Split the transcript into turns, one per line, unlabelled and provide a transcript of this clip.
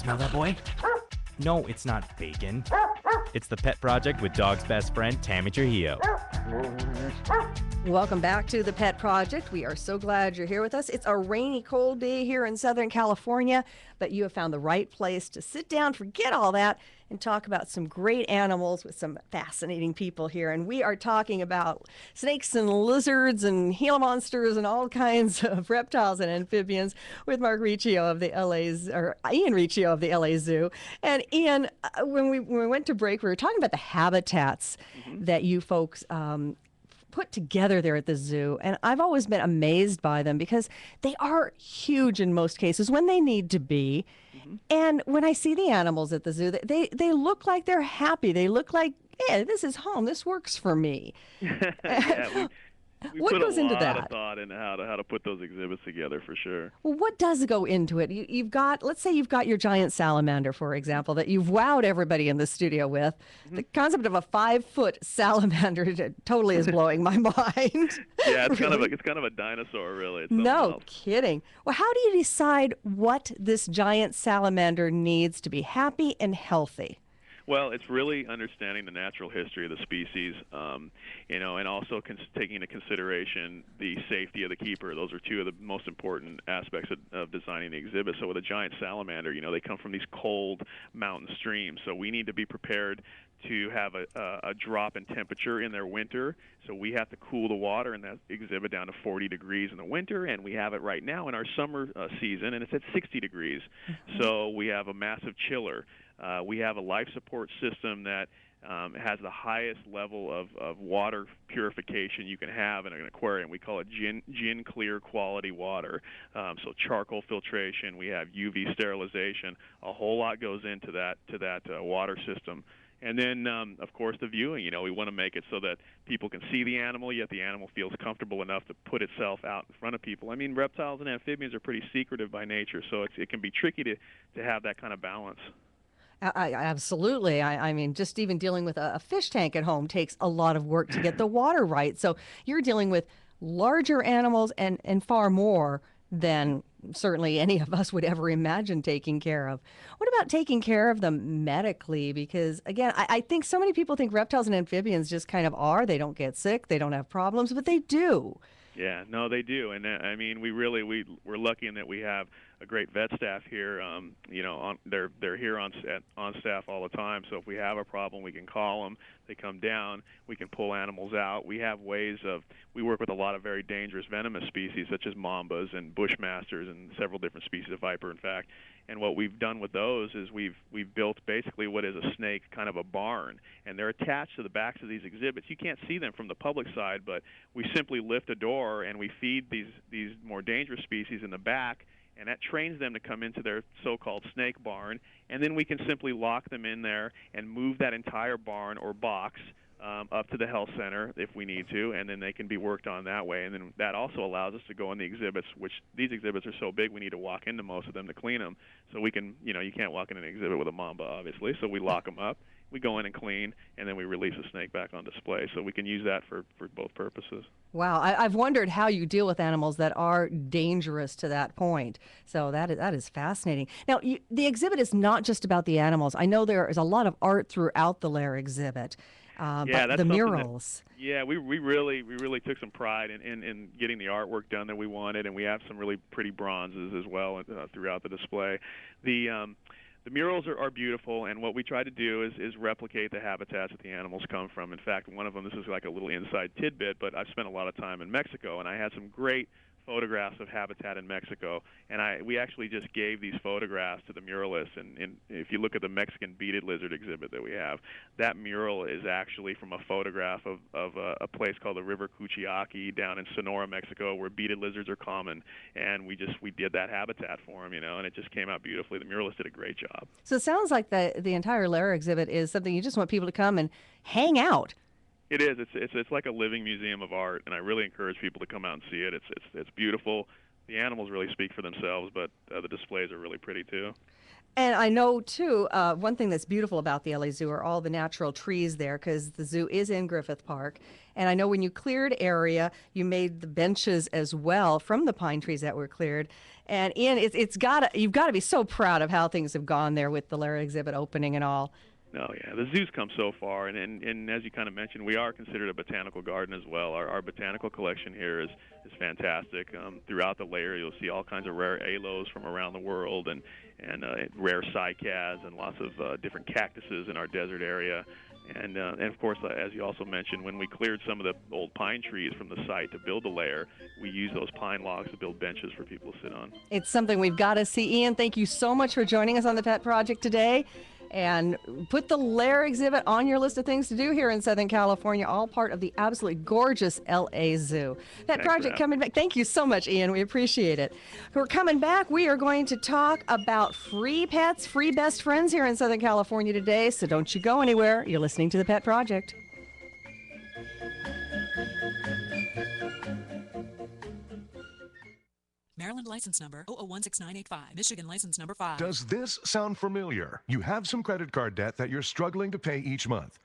Smell that, boy? No, it's not bacon. It's the Pet Project with dog's best friend, Tammy Trujillo.
Welcome back to the Pet Project. We are so glad you're here with us. It's a rainy, cold day here in Southern California, but you have found the right place to sit down, forget all that, and talk about some great animals with some fascinating people here. And we are talking about snakes and lizards and Gila monsters and all kinds of reptiles and amphibians with Mark Riccio of the Ian Riccio of the LA Zoo. And Ian, when we went to break, we were talking about the habitats that you folks put together there at the zoo, and I've always been amazed by them because they are huge in most cases when they need to be. And when I see the animals at the zoo, they look like they're happy. They look like, yeah, this is home. This works for me.
Yeah, we
What
put
goes
a
into
lot
that?
of thought into how to put those exhibits together for sure.
Well, what does go into it? You've got, let's say you've got your giant salamander, for example, that you've wowed everybody in the studio with. The concept of a 5-foot salamander totally is blowing my mind.
Yeah, it's
Really?
kind of a dinosaur, really. It's something
No
else.
kidding. Well, how do you decide what this giant salamander needs to be happy and healthy?
Well, it's really understanding the natural history of the species, and also taking into consideration the safety of the keeper. Those are two of the most important aspects of designing the exhibit. So with a giant salamander, they come from these cold mountain streams. So we need to be prepared to have a drop in temperature in their winter. So we have to cool the water in that exhibit down to 40 degrees in the winter, and we have it right now in our summer season, and it's at 60 degrees. So we have a massive chiller. We have a life support system that has the highest level of water purification you can have in an aquarium. We call it gin clear quality water. So charcoal filtration, we have UV sterilization. A whole lot goes into that water system. And then, of course, the viewing. We want to make it so that people can see the animal, yet the animal feels comfortable enough to put itself out in front of people. I mean, reptiles and amphibians are pretty secretive by nature, so it can be tricky to have that kind of balance.
Absolutely. I mean, just even dealing with a fish tank at home takes a lot of work to get the water right. So you're dealing with larger animals and far more than certainly any of us would ever imagine taking care of. What about taking care of them medically? Because again, I think so many people think reptiles and amphibians just kind of are. They don't get sick, they don't have problems, but they do.
Yeah, no, they do, and I mean, we're lucky in that we have a great vet staff here. They're here on staff all the time. So if we have a problem, we can call them. They come down. We can pull animals out. We have ways of. We work with a lot of very dangerous venomous species, such as mambas and bushmasters and several different species of viper, in fact. And what we've done with those is we've built basically what is a snake kind of a barn, and they're attached to the backs of these exhibits. You can't see them from the public side, but we simply lift a door and we feed these more dangerous species in the back, and that trains them to come into their so-called snake barn, and then we can simply lock them in there and move that entire barn or box up to the health center if we need to, and then they can be worked on that way. And then that also allows us to go in the exhibits, which these exhibits are so big we need to walk into most of them to clean them. So we can, you can't walk in an exhibit with a mamba, obviously, so we lock them up. We go in and clean, and then we release the snake back on display. So we can use that for both purposes.
Wow, I've wondered how you deal with animals that are dangerous to that point. So that is fascinating. Now, the exhibit is not just about the animals. I know there is a lot of art throughout the Lair exhibit,
Yeah,
but
that's
the
something
murals.
Yeah, we really took some pride in getting the artwork done that we wanted, and we have some really pretty bronzes as well throughout the display. The murals are beautiful, and what we try to do is replicate the habitats that the animals come from. In fact, one of them, this is like a little inside tidbit, but I've spent a lot of time in Mexico, and I had some great photographs of habitat in Mexico, and we actually just gave these photographs to the muralists. And if you look at the Mexican beaded lizard exhibit that we have, that mural is actually from a photograph of a place called the River Cuchiaki down in Sonora, Mexico, where beaded lizards are common. And we did that habitat for them, and it just came out beautifully. The muralist did a great job.
So it sounds like the entire Lair exhibit is something you just want people to come and hang out.
It is. It's like a living museum of art, and I really encourage people to come out and see it. It's beautiful. the animals really speak for themselves, but the displays are really pretty too.
And I know, too, one thing that's beautiful about the LA Zoo are all the natural trees there because the zoo is in Griffith Park. And I know when you cleared area, you made the benches as well from the pine trees that were cleared. And Ian, you've got to be so proud of how things have gone there with the Lair exhibit opening and all.
Oh yeah, the zoo's come so far, and as you kind of mentioned, we are considered a botanical garden as well. Our botanical collection here is fantastic. Throughout the Lair, you'll see all kinds of rare aloes from around the world, and rare cycads, and lots of different cactuses in our desert area. And of course, as you also mentioned, when we cleared some of the old pine trees from the site to build the Lair, we used those pine logs to build benches for people to sit on.
It's something we've got to see. Ian, thank you so much for joining us on the Pet Project today. And put the Lair exhibit on your list of things to do here in Southern California, all part of the absolutely gorgeous LA Zoo. Pet Project coming back. Thank you so much, Ian. We appreciate it. We're coming back. We are going to talk about free pets, free best friends here in Southern California today. So don't you go anywhere. You're listening to the Pet Project.
Maryland license number 0016985. Michigan license number 5.
Does this sound familiar? You have some credit card debt that you're struggling to pay each month.